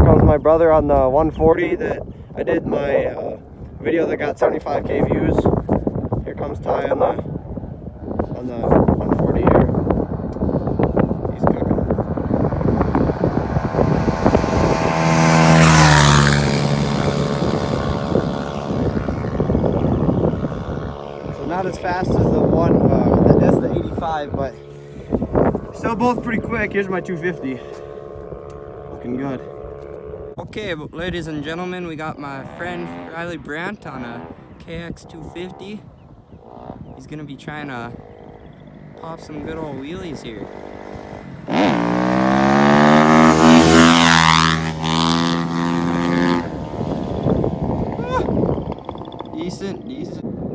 comes my brother on the 140 that I did my video that got 75K views. Here comes Ty on the 140 here. He's cooking. So not as fast as the 85, but still both pretty quick. Here's my 250. Looking good. Okay, ladies and gentlemen, we got my friend Riley Brandt on a KX 250. He's gonna be trying to pop some good old wheelies here. Decent.